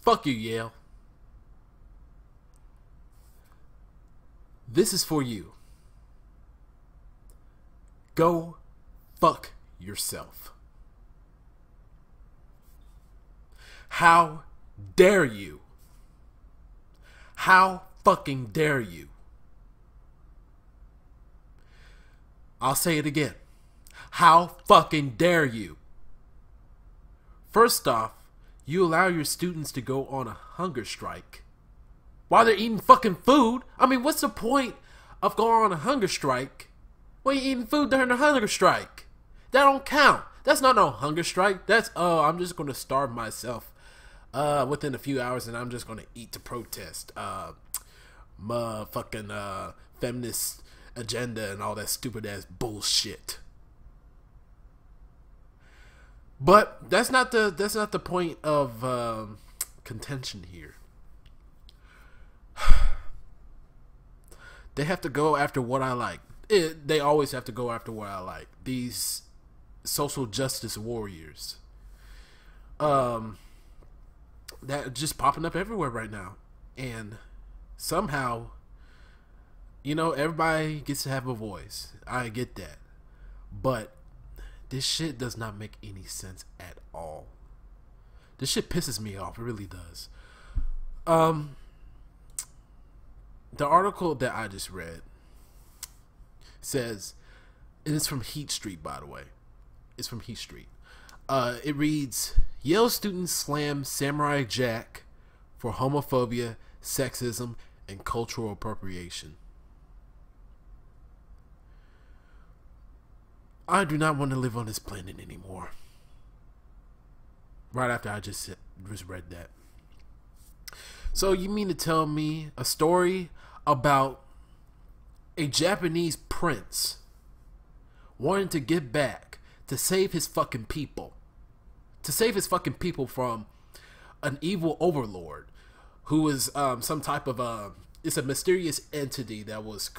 Fuck you, Yale. This is for you. Go fuck yourself. How dare you? How fucking dare you? I'll say it again. How fucking dare you? First off, you allow your students to go on a hunger strike while they're eating fucking food. I mean, what's the point of going on a hunger strike when you're eating food during a hunger strike? That don't count. That's not no hunger strike. That's, oh, I'm just going to starve myself within a few hours and I'm just going to eat to protest motherfucking feminist agenda and all that stupid ass bullshit. But that's not the point of contention here. They have to go after what I like. They always have to go after what I like. These social justice warriors, that are just popping up everywhere right now, and somehow, you know, everybody gets to have a voice. I get that, but this shit does not make any sense at all. This shit pisses me off. It really does. The article that I just read says, and it's from Heat Street, by the way. It's from Heat Street. It reads, Yale students slam Samurai Jack for homophobia, sexism, and cultural appropriation. I do not want to live on this planet anymore. Right after I just read that. So you mean to tell me a story about a Japanese prince wanting to give back to save his fucking people, from an evil overlord who is some type of it's a mysterious entity that was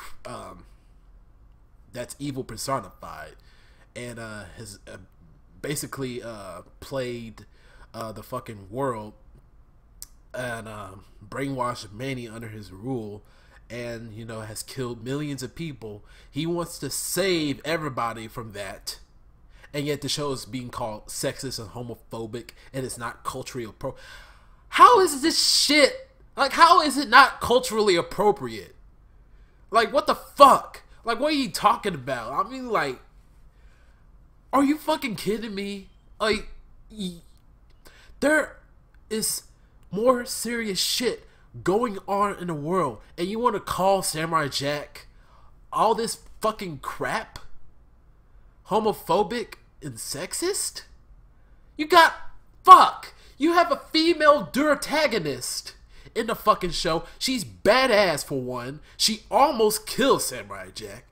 that's evil personified, and has basically played the fucking world and brainwashed many under his rule, and, you know, has killed millions of people. He wants to save everybody from that, and yet the show is being called sexist and homophobic, and it's not culturally appropriate. How is this shit, like, how is it not culturally appropriate? Like, what the fuck? Like, what are you talking about? I mean, like, are you fucking kidding me? Like, there is more serious shit going on in the world, and you want to call Samurai Jack all this fucking crap? Homophobic and sexist? You have a female protagonist in the fucking show. She's badass, for one. She almost killed Samurai Jack,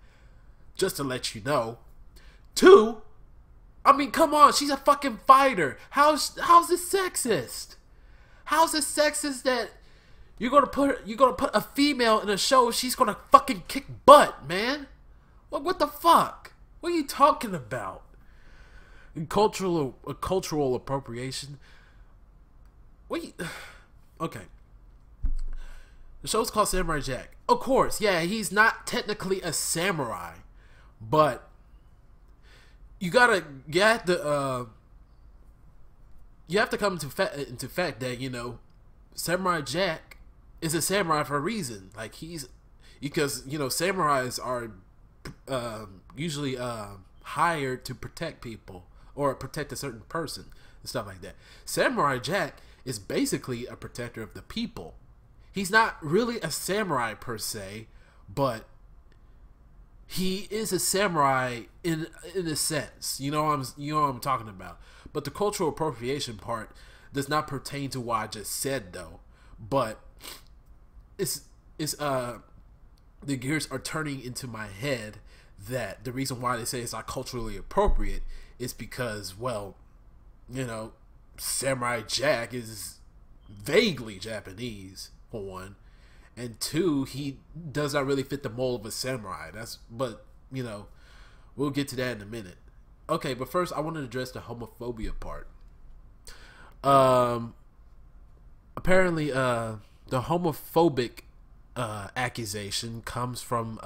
just to let you know. Two, I mean, come on, she's a fucking fighter. How's this sexist? How's it sexist that you're gonna put a female in a show? She's gonna fucking kick butt, man. What the fuck? What are you talking about? And cultural appropriation. Okay. The show's called Samurai Jack. Of course, yeah, he's not technically a samurai, but you have to come into fact that, you know, Samurai Jack is a samurai for a reason. Like, because, you know, samurais are usually hired to protect people or protect a certain person and stuff like that. Samurai Jack is basically a protector of the people. He's not really a samurai per se, but he is a samurai in a sense. You know what I'm talking about. But the cultural appropriation part does not pertain to what I just said, though. But the gears are turning into my head that the reason why they say it's not culturally appropriate is because, well, you know, Samurai Jack is vaguely Japanese, for one, and two, he does not really fit the mold of a samurai. But you know, we'll get to that in a minute. Okay, but first I want to address the homophobia part. apparently, the homophobic accusation comes from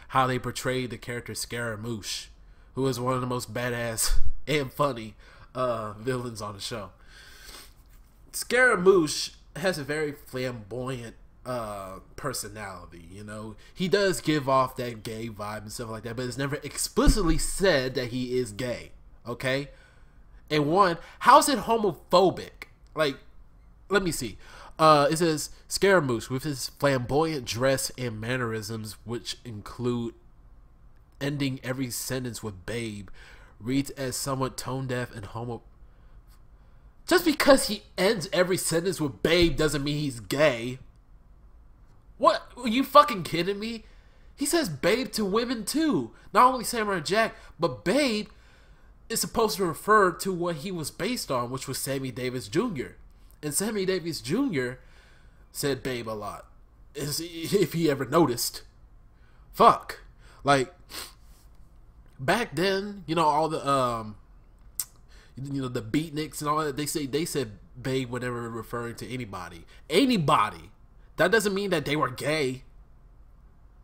how they portrayed the character Scaramouche, who is one of the most badass and funny villains on the show. Scaramouche has a very flamboyant personality. You know, he does give off that gay vibe and stuff like that, but it's never explicitly said that he is gay. Okay, and one, how's it homophobic? Like, let me see. It says Scaramouche, with his flamboyant dress and mannerisms, which include ending every sentence with "babe," reads as somewhat tone deaf and homo. Just because he ends every sentence with "babe" doesn't mean he's gay. What? Are you fucking kidding me? He says "babe" to women too. Not only Samurai Jack, but "babe" is supposed to refer to what he was based on, which was Sammy Davis Jr. And Sammy Davis Jr. said "babe" a lot, if he ever noticed. Fuck. Like, back then, you know, all the the beatniks and all that, they said "babe" whenever referring to anybody. Anybody. That doesn't mean that they were gay.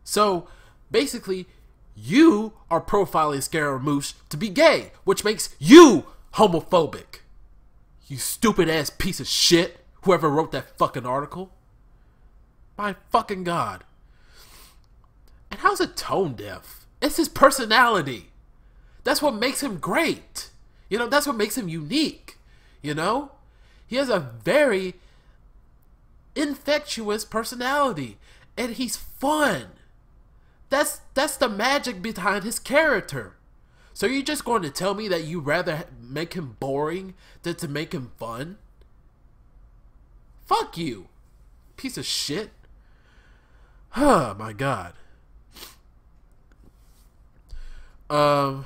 So basically, you are profiling Scaramouche to be gay, which makes you homophobic. You stupid ass piece of shit. Whoever wrote that fucking article. My fucking God. And how's it tone deaf? It's his personality. That's what makes him great. You know, that's what makes him unique. You know? He has a very infectious personality. And he's fun. That's the magic behind his character. So you're just going to tell me that you rather make him boring than to make him fun? Fuck you. Piece of shit. Oh my God. Yeah,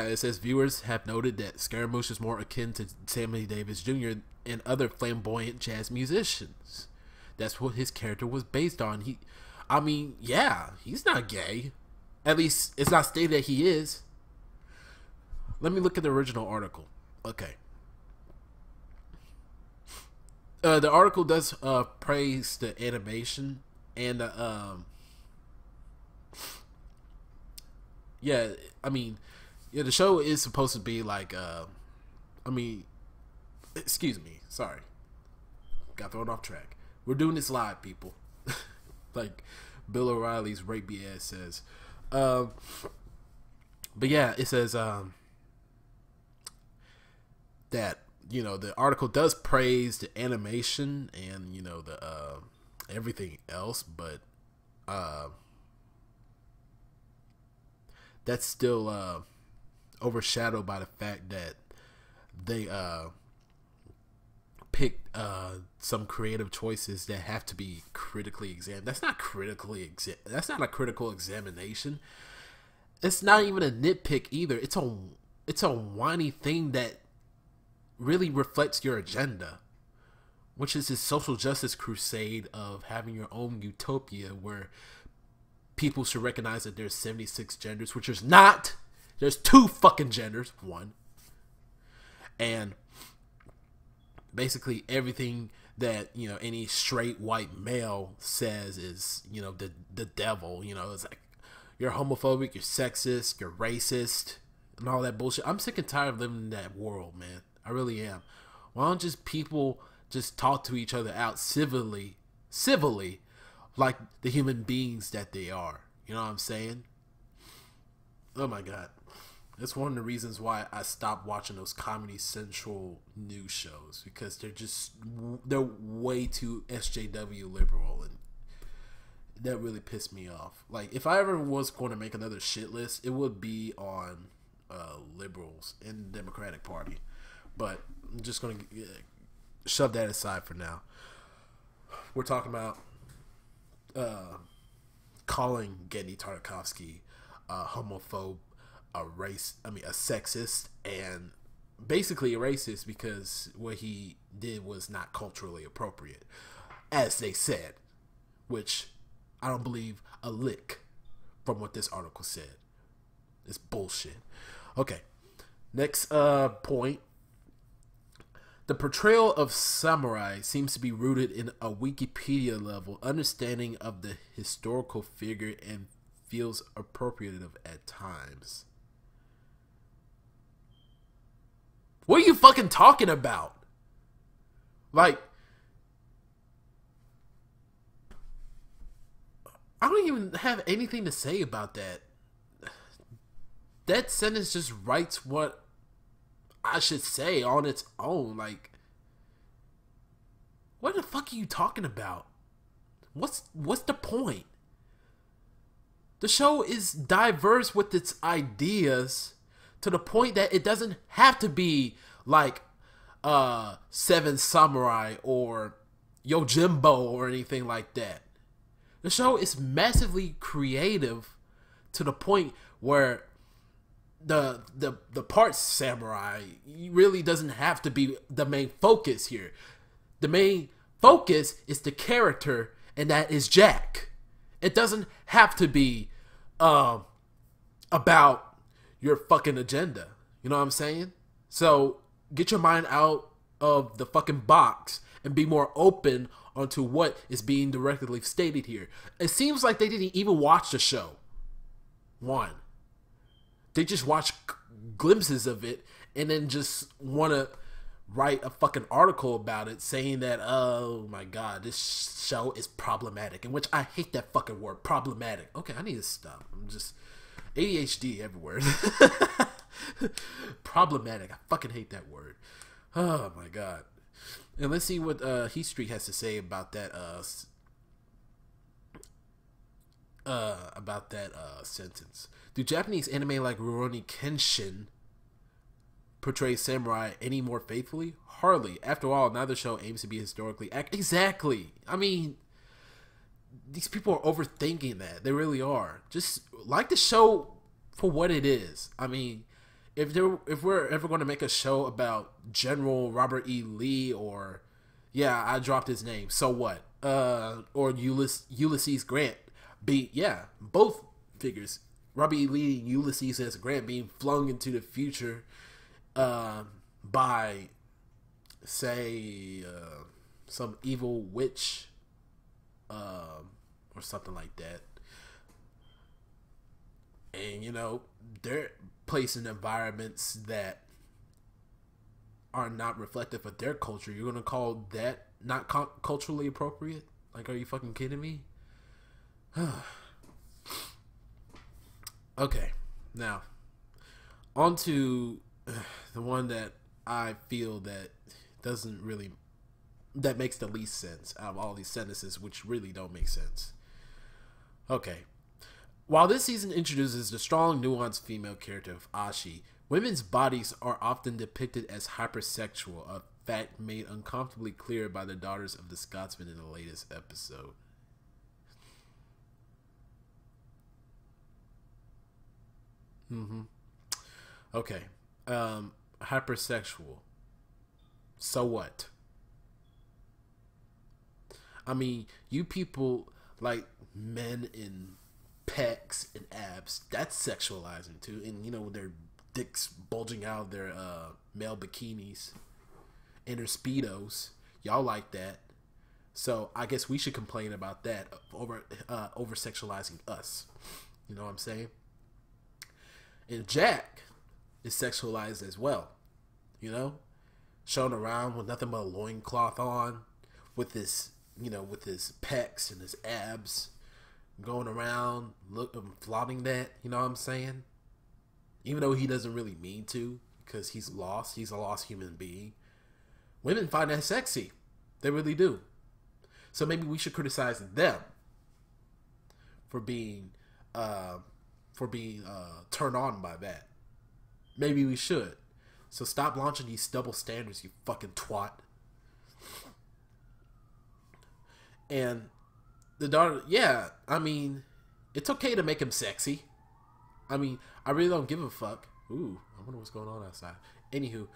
it says viewers have noted that Scaramouche is more akin to Sammy Davis Jr. and other flamboyant jazz musicians. That's what his character was based on. He's not gay. At least it's not stated that he is. Let me look at the original article. Okay. The article does praise the animation and the the show is supposed to be like excuse me, sorry. Got thrown off track. We're doing this live, people. Like Bill O'Reilly's rapey ass says. But yeah, it says that, you know, the article does praise the animation and, you know, the everything else, but that's still overshadowed by the fact that they picked some creative choices that have to be critically examined. That's not a critical examination. It's not even a nitpick either. It's a whiny thing that really reflects your agenda, which is this social justice crusade of having your own utopia where people should recognize that there's 76 genders, which there's not. There's 2 fucking genders, 1. And basically everything that, you know, any straight white male says is, you know, the devil. You know, it's like, you're homophobic, you're sexist, you're racist, and all that bullshit. I'm sick and tired of living in that world, man. I really am. Why don't just people just talk to each other out civilly, like the human beings that they are? You know what I'm saying? Oh my God. That's one of the reasons why I stopped watching those Comedy Central news shows, because they're way too SJW liberal, and that really pissed me off. Like, if I ever was going to make another shit list, it would be on liberals in the Democratic Party. But I'm just going to shove that aside for now. We're talking about calling Genndy Tartakovsky a homophobe, a sexist, and basically a racist because what he did was not culturally appropriate, as they said, which I don't believe a lick from what this article said. It's bullshit. Okay, next point. The portrayal of samurai seems to be rooted in a Wikipedia level understanding of the historical figure and feels appropriative at times. What are you fucking talking about? Like, I don't even have anything to say about that. That sentence just writes what I should say on its own. Like, what the fuck are you talking about? What's the point? The show is diverse with its ideas to the point that it doesn't have to be like Seven Samurai or Yojimbo or anything like that. The show is massively creative to the point where the part samurai really doesn't have to be the main focus here. The main focus is the character, and that is Jack. It doesn't have to be about your fucking agenda. You know what I'm saying? So get your mind out of the fucking box and be more open onto what is being directly stated here. It seems like they didn't even watch the show. One. They just watch glimpses of it and then just want to write a fucking article about it saying that, oh my god, this show is problematic. In which I hate that fucking word, problematic. Okay, I need to stop. I'm just ADHD everywhere. Problematic. I fucking hate that word. Oh my god. And let's see what Heat Street has to say about that sentence. Do Japanese anime like Rurouni Kenshin portray samurai any more faithfully? Hardly. After all, neither show aims to be historically accurate. Exactly. I mean, these people are overthinking that. They really are. Just like the show for what it is. I mean, if we're ever going to make a show about General Robert E. Lee or, yeah, I dropped his name, so what? Or Ulysses Grant. Both figures. Robert E. Lee and Ulysses S. Grant being flung into the future by, say, some evil witch or something like that. And, you know, they're placed in environments that are not reflective of their culture. You're going to call that not culturally appropriate? Like, are you fucking kidding me? Okay, now on to the one that I feel that makes the least sense out of all these sentences, which really don't make sense. Okay. While this season introduces the strong, nuanced female character of Ashi, women's bodies are often depicted as hypersexual, a fact made uncomfortably clear by the daughters of the Scotsman in the latest episode. Okay. Hypersexual. So what? I mean, you people like men in pecs and abs. That's sexualizing too. And, you know, their dicks bulging out of their male bikinis and their Speedos. Y'all like that. So I guess we should complain about that over sexualizing us. You know what I'm saying? And Jack is sexualized as well. You know? Shown around with nothing but a loincloth on. With his, you know, with his pecs and his abs. Going around, flaunting that. You know what I'm saying? Even though he doesn't really mean to. Because he's lost. He's a lost human being. Women find that sexy. They really do. So maybe we should criticize them for being turned on by that. Maybe we should. So stop launching these double standards, you fucking twat. And the daughter, yeah, I mean, it's okay to make him sexy. I mean, I really don't give a fuck. Ooh, I wonder what's going on outside. Anywho,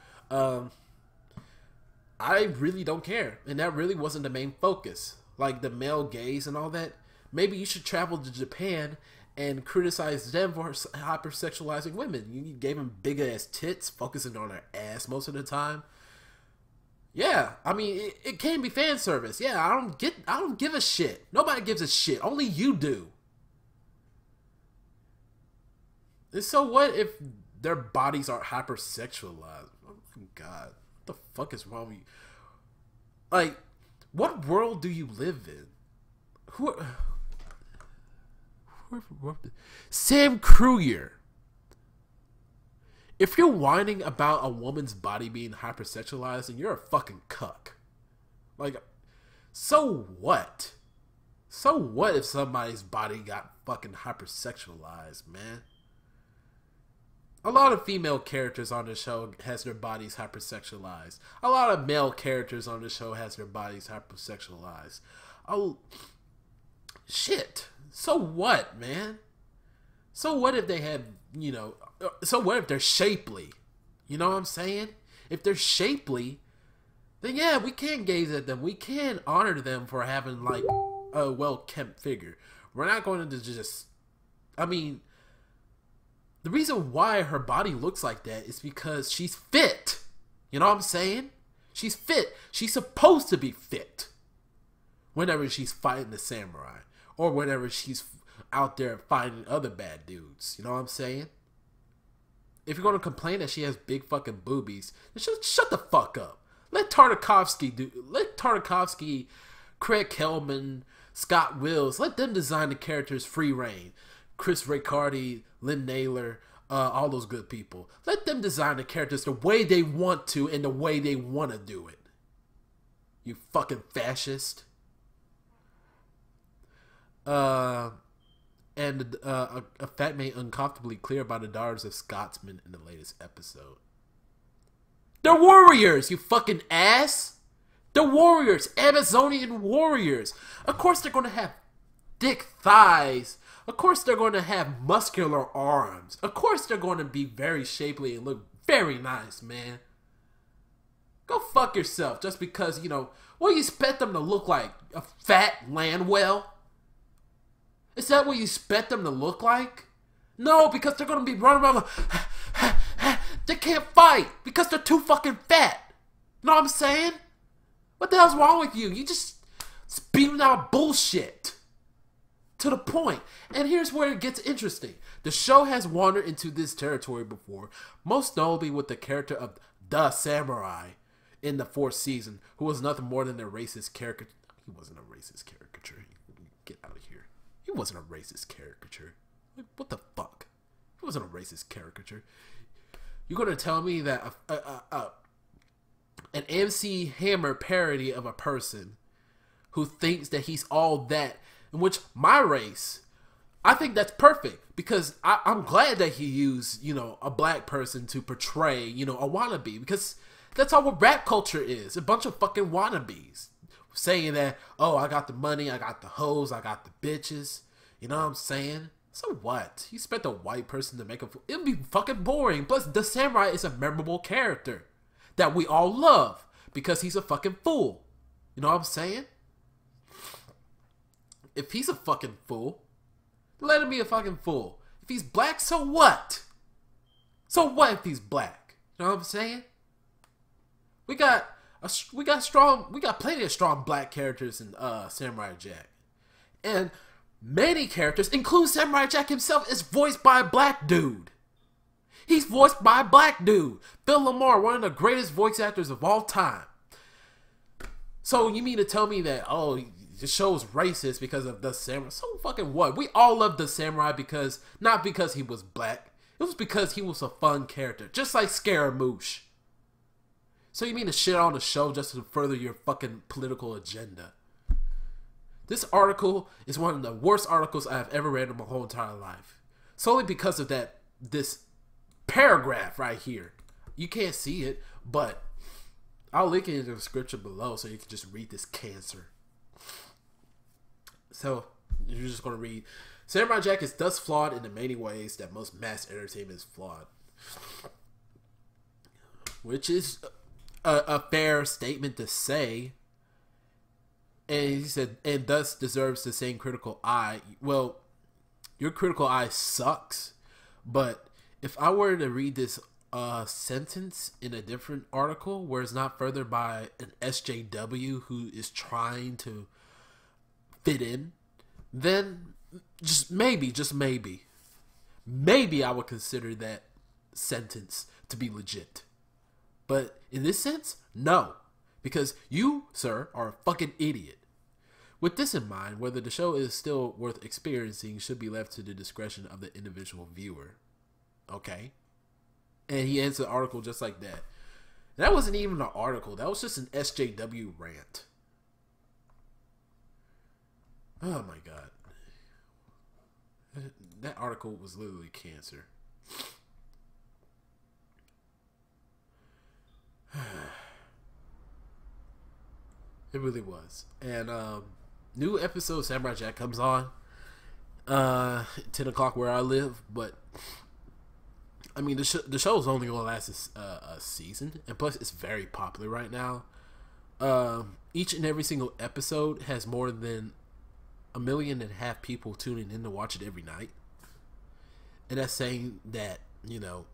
I really don't care. And that really wasn't the main focus. Like the male gaze and all that. Maybe you should travel to Japan and criticize them for hypersexualizing women. You gave them big ass tits, focusing on their ass most of the time. Yeah, I mean, it can be fan service. Yeah, I don't give a shit. Nobody gives a shit. Only you do. And so what if their bodies are hypersexualized? Oh my god, what the fuck is wrong with you? Like, what world do you live in? Sam Kruger. If you're whining about a woman's body being hypersexualized, then you're a fucking cuck. Like, so what? So what if somebody's body got fucking hypersexualized, man? A lot of female characters on the show has their bodies hypersexualized. A lot of male characters on the show has their bodies hypersexualized. Oh, shit. So what, man? So what if they have, you know, so what if they're shapely? You know what I'm saying? If they're shapely, then yeah, we can gaze at them. We can honor them for having, like, a well-kept figure. We're not going to just, I mean, the reason why her body looks like that is because she's fit. You know what I'm saying? She's fit. She's supposed to be fit whenever she's fighting the samurai. Or whenever she's out there fighting other bad dudes. You know what I'm saying? If you're going to complain that she has big fucking boobies, then shut the fuck up. Let Tartakovsky, Craig Kelman, Scott Wills, let them design the characters free reign. Chris Riccardi, Lynn Naylor, all those good people. Let them design the characters the way they want to and the way they want to do it. You fucking fascist. A fact made uncomfortably clear by the daughters of Scotsman in the latest episode. They're warriors, you fucking ass! They're warriors! Amazonian warriors! Of course they're gonna have thick thighs. Of course they're gonna have muscular arms. Of course they're gonna be very shapely and look very nice, man. Go fuck yourself just because, you know, what do you expect them to look like? A fat Landwell? Is that what you expect them to look like? No, because they're going to be running around like, they can't fight because they're too fucking fat. You know what I'm saying? What the hell's wrong with you? You just spewing out bullshit. To the point. And here's where it gets interesting. The show has wandered into this territory before, most notably with the character of the samurai in the 4th season, who was nothing more than a racist caricature. He wasn't a racist caricature. Get out of here. He wasn't a racist caricature. Like, what the fuck? He wasn't a racist caricature. You're gonna tell me that an MC Hammer parody of a person who thinks that he's all that, in which my race, I think that's perfect because I'm glad that he used, you know, a black person to portray, you know, a wannabe, because that's all what rap culture is. A bunch of fucking wannabes. Saying that, oh, I got the money, I got the hoes, I got the bitches. You know what I'm saying? So what? You expect a white person to make a... It would be fucking boring. Plus, the samurai is a memorable character that we all love because he's a fucking fool. You know what I'm saying? If he's a fucking fool, let him be a fucking fool. If he's black, so what? So what if he's black? You know what I'm saying? We got plenty of strong black characters in Samurai Jack. And many characters, including Samurai Jack himself, is voiced by a black dude. He's voiced by a black dude. Phil Lamar, one of the greatest voice actors of all time. So you mean to tell me that, oh, the show's racist because of the samurai? So fucking what? We all love the samurai because, not because he was black. It was because he was a fun character. Just like Scaramouche. So you mean to shit on the show just to further your fucking political agenda? This article is one of the worst articles I've ever read in my whole entire life. Solely because of this paragraph right here. You can't see it, but I'll link it in the description below so you can just read this cancer. So, you're just going to read, Samurai Jack is thus flawed in the many ways that most mass entertainment is flawed. Which is a fair statement to say. And he said, and thus deserves the same critical eye. Well, your critical eye sucks. But if I were to read this sentence in a different article where it's not furthered by an SJW who is trying to fit in, then just maybe I would consider that sentence to be legit. But in this sense, no. Because you, sir, are a fucking idiot. With this in mind, whether the show is still worth experiencing should be left to the discretion of the individual viewer. Okay? And he ends the article just like that. That wasn't even an article. That was just an SJW rant. Oh my god. That article was literally cancer. It really was. And new episode of Samurai Jack comes on 10 o'clock where I live, but I mean the show is only gonna last a season, and plus it's very popular right now. Each and every single episode has more than 1.5 million people tuning in to watch it every night, and that's saying that, you know,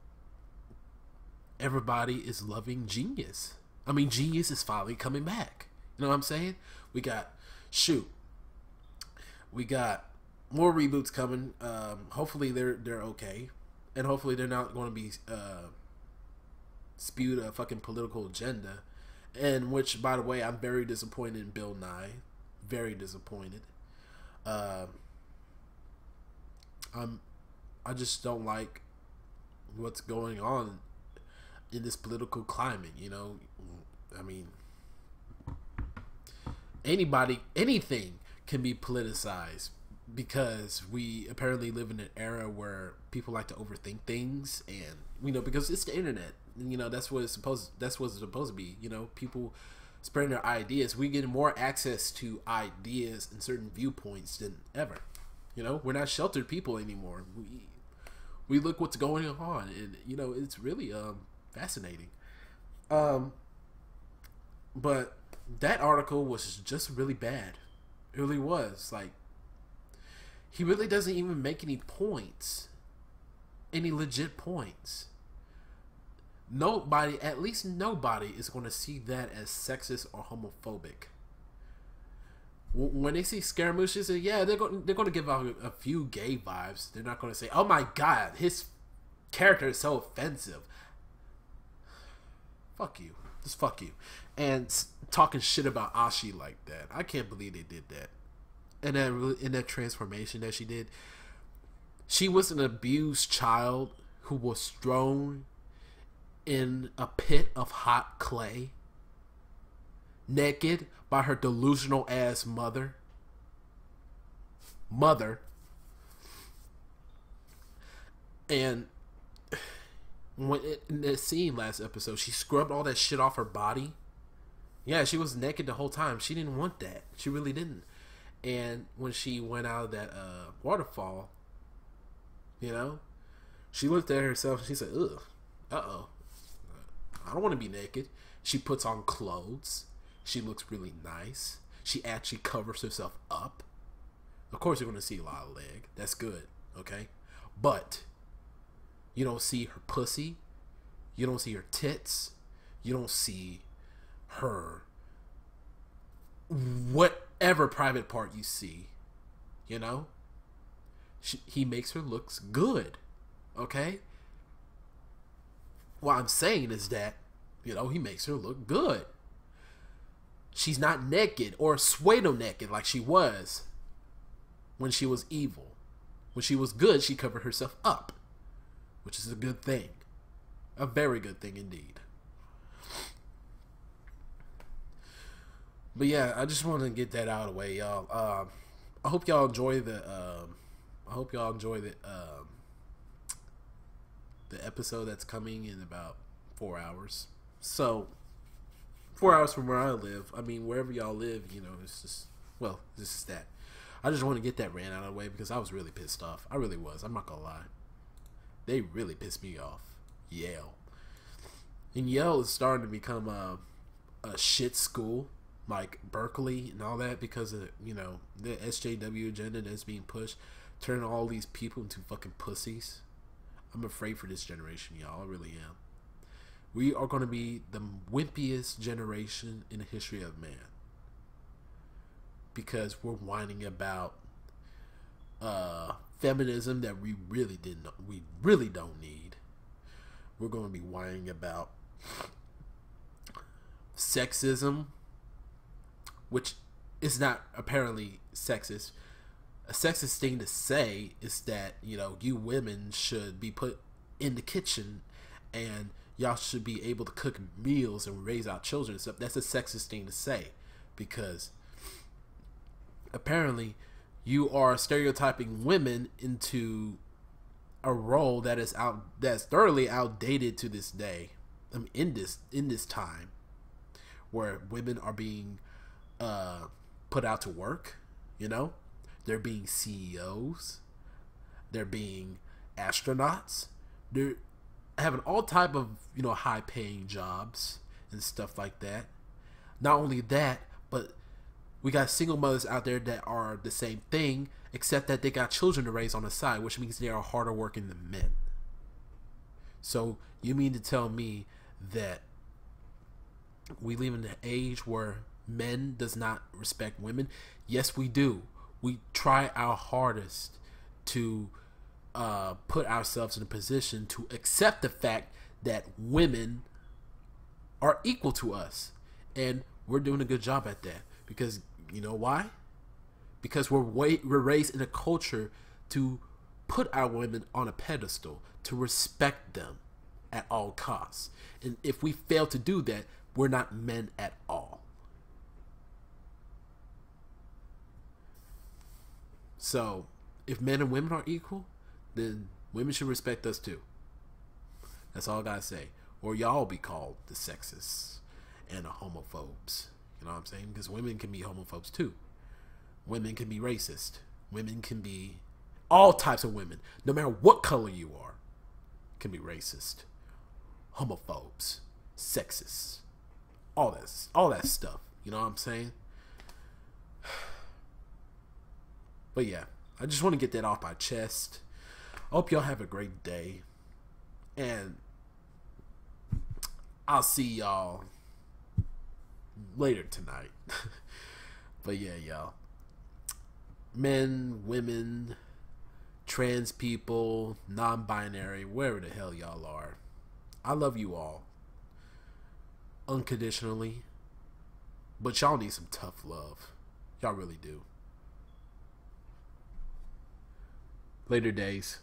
everybody is loving Genius. I mean, Genius is finally coming back. You know what I'm saying? We got more reboots coming. Hopefully they're okay, and hopefully they're not going to be spewed a fucking political agenda. And which, by the way, I'm very disappointed in Bill Nye. Very disappointed. I just don't like what's going on in this political climate. You know, I mean, anything can be politicized, because we apparently live in an era where people like to overthink things, and you know, because it's the internet, you know, that's what it's supposed to be. You know, people spreading their ideas. We get more access to ideas and certain viewpoints than ever. You know, we're not sheltered people anymore. We look what's going on, and you know, it's really fascinating. But that article was just really bad. It really was. Like, he really doesn't even make any points, any legit points. Nobody, at least nobody, is going to see that as sexist or homophobic. When they see Scaramouche, they say, yeah, they're going to give out a few gay vibes. They're not going to say, oh my god, his character is so offensive. Fuck you. Just fuck you. And talking shit about Ashi like that. I can't believe they did that. And in that transformation that she did, she was an abused child who was thrown in a pit of hot clay, naked, by her delusional ass mother. And in that scene last episode, she scrubbed all that shit off her body. Yeah, she was naked the whole time. She didn't want that. She really didn't. And when she went out of that waterfall, you know, she looked at herself and she said, ugh, uh-oh, I don't want to be naked. She puts on clothes. She looks really nice. She actually covers herself up. Of course, you're going to see a lot of leg. That's good, okay? But you don't see her pussy. You don't see her tits. You don't see her whatever private part you see. You know? He makes her looks good, okay? What I'm saying is that, you know, he makes her look good. She's not naked or pseudo naked like she was when she was evil. When she was good, she covered herself up, which is a good thing. A very good thing indeed. But yeah, I just want to get that out of the way, y'all. I hope y'all enjoy the episode that's coming in about 4 hours. So 4 hours from where I live. I mean, wherever y'all live, you know, it's just, well, this is that. I just want to get that rant out of the way because I was really pissed off. I really was. I'm not gonna lie. They really pissed me off. Yale. And Yale is starting to become a shit school, like Berkeley and all that, because of, you know, the SJW agenda that's being pushed, turning all these people into fucking pussies. I'm afraid for this generation, y'all. I really am. We are going to be the wimpiest generation in the history of man, because we're whining about feminism that we really don't need. We're going to be whining about sexism, which is not apparently sexist. A sexist thing to say is that, you know, you women should be put in the kitchen and y'all should be able to cook meals and raise our children and stuff. That's a sexist thing to say, because apparently you are stereotyping women into a role that's thoroughly outdated to this day. I mean, in this time where women are being put out to work, you know, they're being CEOs, they're being astronauts, they're having all type of, you know, high paying jobs and stuff like that. Not only that, but we got single mothers out there that are the same thing, except that they got children to raise on the side, which means they are harder working than men. So you mean to tell me that we live in an age where men does not respect women? Yes, we do. We try our hardest to put ourselves in a position to accept the fact that women are equal to us, and we're doing a good job at that. Because you know why? Because we're raised in a culture to put our women on a pedestal, to respect them at all costs. And if we fail to do that, we're not men at all. So, if men and women are equal, then women should respect us too. That's all I gotta say. Or y'all be called the sexists and the homophobes. You know what I'm saying? Because women can be homophobes too. Women can be racist. Women can be all types of women. No matter what color you are, can be racist, homophobes, sexists, all that stuff. You know what I'm saying? But yeah, I just want to get that off my chest. I hope y'all have a great day, and I'll see y'all later tonight. But yeah, y'all, men, women, trans people, non-binary, wherever the hell y'all are, I love you all unconditionally, but y'all need some tough love. Y'all really do. Later days.